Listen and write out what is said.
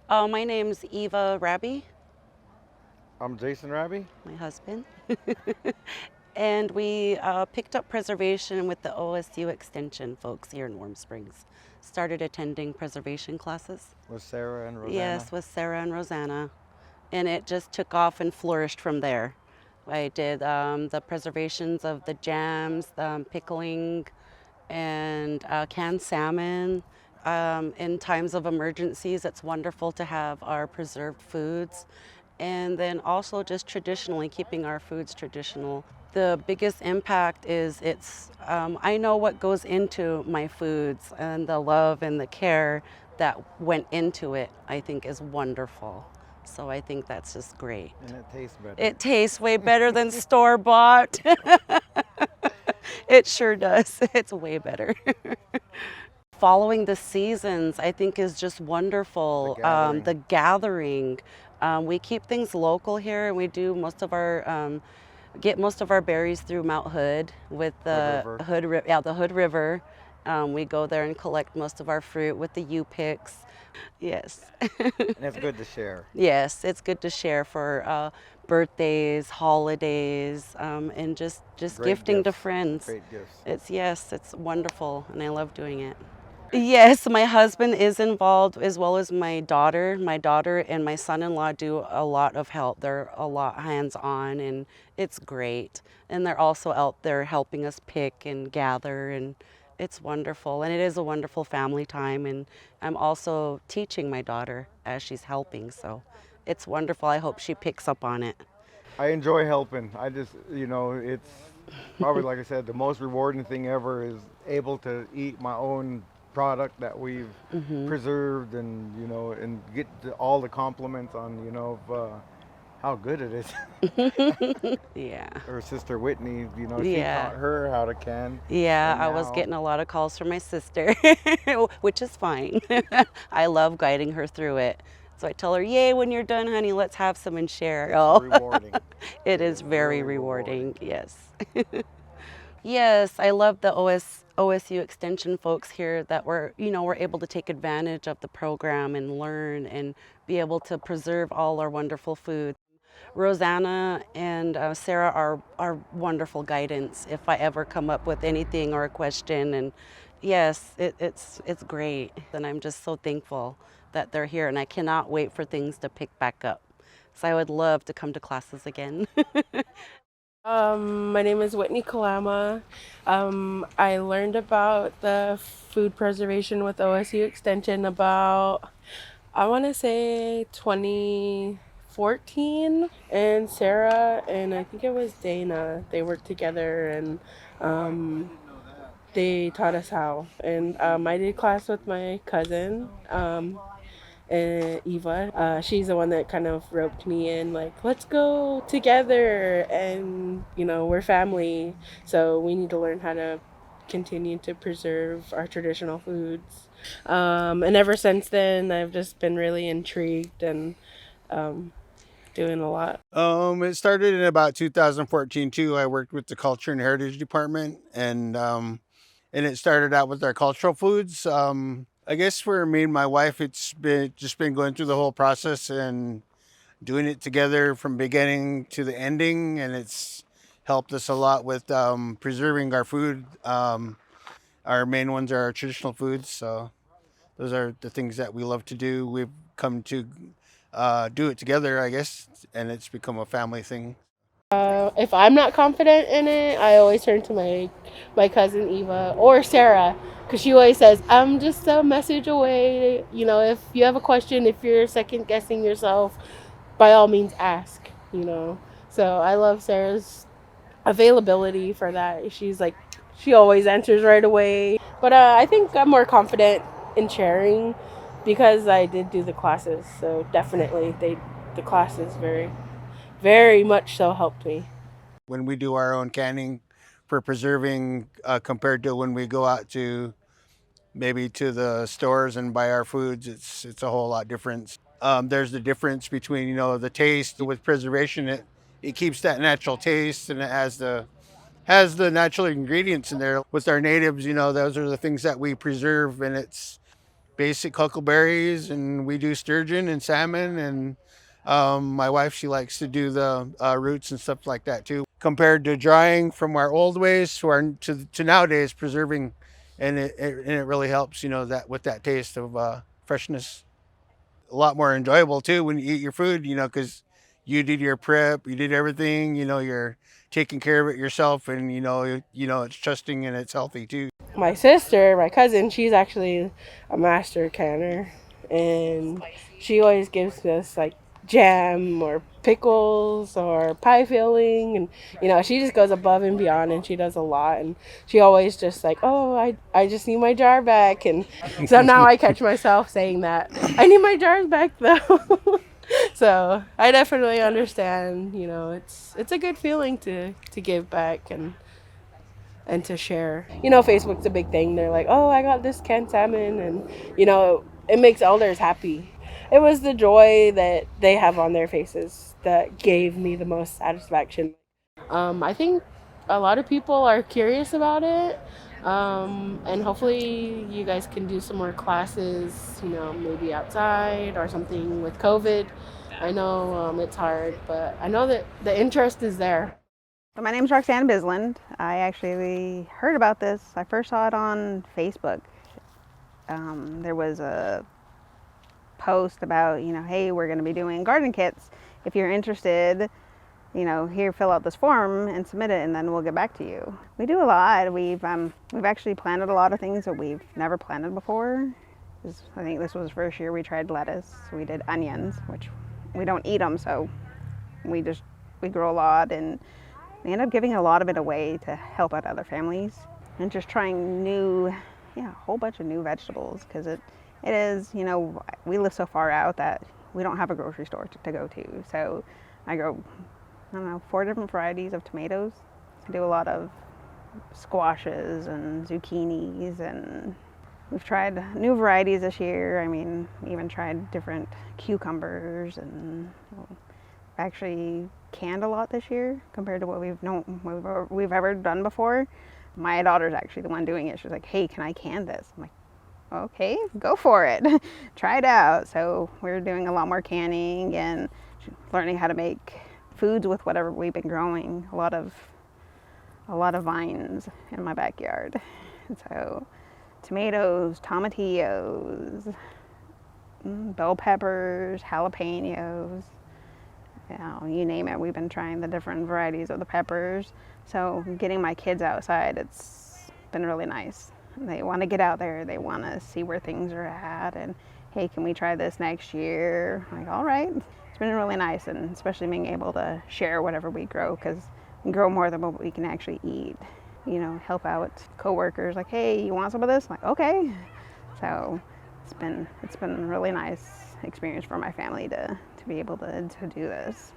My name's Eva Raby, I'm Jason Raby. my husband. And we picked up preservation with the OSU Extension folks here in Warm Springs. Started attending preservation classes. With Sarah and Rosanna. Yes, with Sarah and Rosanna. And it just took off and flourished from there. I did the preservations of the jams, pickling, and canned salmon. In times of emergencies, it's wonderful to have our preserved foods. And then also just traditionally keeping our foods traditional. The biggest impact is I know what goes into my foods, and the love and the care that went into it, I think is wonderful. So I think that's just great. And it tastes better. It tastes way better than store bought. It sure does. It's way better. Following the seasons, I think, is just The wonderful. gathering. The gathering. We keep things local here, and we do get most of our berries through Mount Hood with Hood the River. the Hood River. We go there and collect most of our fruit with the U-picks. Yes. And it's good to share. Yes, it's good to share for birthdays, holidays, and just Great gifting to gifts. friends. Great gifts. It's wonderful, and I love doing it. Yes, my husband is involved as well as my daughter. My daughter and my son-in-law do a lot of help. They're a lot hands-on, and it's great. And they're also out there helping us pick and gather, and it's wonderful. And it is a wonderful family time. And I'm also teaching my daughter as she's helping, so it's wonderful. I hope she picks up on it. I enjoy helping. It's probably, like I said, the most rewarding thing ever is able to eat my own product that we've preserved and get all the compliments on, how good it is. Yeah. Her sister Whitney, she Yeah. taught her how to can. Yeah, And I was now getting a lot of calls from my sister, which is fine. I love guiding her through it. So I tell her, "Yay, when you're done, honey, let's have some and share." it's Oh, rewarding. it It is is very really rewarding. rewarding. Yes. Yes, I love the OSU Extension folks here that were able to take advantage of the program and learn and be able to preserve all our wonderful food. Rosanna and Sarah are wonderful guidance if I ever come up with anything or a question. And yes, it's great. And I'm just so thankful that they're here. And I cannot wait for things to pick back up. So I would love to come to classes again. My name is Whitney Kalama. I learned about the food preservation with OSU Extension about, I want to say 2014. And Sarah and I think it was Dana, they worked together and they taught us how. And I did class with my cousin. Eva. She's the one that kind of roped me in, like, let's go together, and we're family, so we need to learn how to continue to preserve our traditional foods. And ever since then, I've just been really intrigued and um, doing a lot. It started in about 2014 too. I worked with the Culture and Heritage Department, and it started out with our cultural foods. I guess for me and my wife, it's been going through the whole process and doing it together from beginning to the ending, and it's helped us a lot with preserving our food. Our main ones are our traditional foods, so those are the things that we love to do. We've come to do it together, I guess, and it's become a family thing. If I'm not confident in it, I always turn to my cousin Eva or Sarah, because she always says, "I'm just a message away." If you have a question, if you're second guessing yourself, by all means ask. So I love Sarah's availability for that. She always answers right away. But I think I'm more confident in sharing because I did do the classes. So definitely, the classes very much so helped me. When we do our own canning for preserving, compared to when we go out to maybe to the stores and buy our foods, it's a whole lot different. There's the difference between the taste with preservation. It keeps that natural taste, and it has the natural ingredients in there. With our natives, those are the things that we preserve, and it's basic huckleberries, and we do sturgeon and salmon. And my wife, she likes to do the roots and stuff like that too. Compared to drying from our old ways to our to nowadays preserving, and it really helps, that with that taste of freshness. A lot more enjoyable too when you eat your food, because you did your prep, you did everything, you're taking care of it yourself, and it's trusting and it's healthy too. My sister, my cousin, she's actually a master canner, and she always gives us like jam or pickles or pie filling, and she just goes above and beyond, and she does a lot, and she always just like, oh, I just need my jar back, and so now I catch myself saying that I need my jars back though. So I definitely understand. It's a good feeling to give back and to share. Facebook's a big thing. They're like, oh, I got this canned salmon, and it makes elders happy. It was the joy that they have on their faces that gave me the most satisfaction. I think a lot of people are curious about it, and hopefully you guys can do some more classes, maybe outside or something with COVID. I know it's hard, but I know that the interest is there. So my name's Roxanne Bisland. I actually heard about this. I first saw it on Facebook. There was a post about, hey, we're going to be doing garden kits. If you're interested, here, fill out this form and submit it, and then we'll get back to you. We do a lot. We've actually planted a lot of things that we've never planted before. I think this was the first year we tried lettuce. We did onions, which we don't eat them, so we grow a lot, and we end up giving a lot of it away to help out other families, and just trying a whole bunch of new vegetables, because it is, we live so far out that we don't have a grocery store to go to. So I grow, 4 different varieties of tomatoes. I do a lot of squashes and zucchinis, and we've tried new varieties this year. Even tried different cucumbers, and actually canned a lot this year compared to what we've ever done before. My daughter's actually the one doing it. She's like, hey, can I can this? I'm like, okay, go for it. Try it out. So we're doing a lot more canning and learning how to make foods with whatever we've been growing. A lot of vines in my backyard. And so tomatoes, tomatillos, bell peppers, jalapenos, you name it. We've been trying the different varieties of the peppers. So getting my kids outside, it's been really nice. They want to get out there. They want to see where things are at. And hey, can we try this next year? I'm like, all right. It's been really nice, and especially being able to share whatever we grow, because we grow more than what we can actually eat. Help out coworkers. Like, hey, you want some of this? I'm like, okay. So it's been a really nice experience for my family to be able to do this.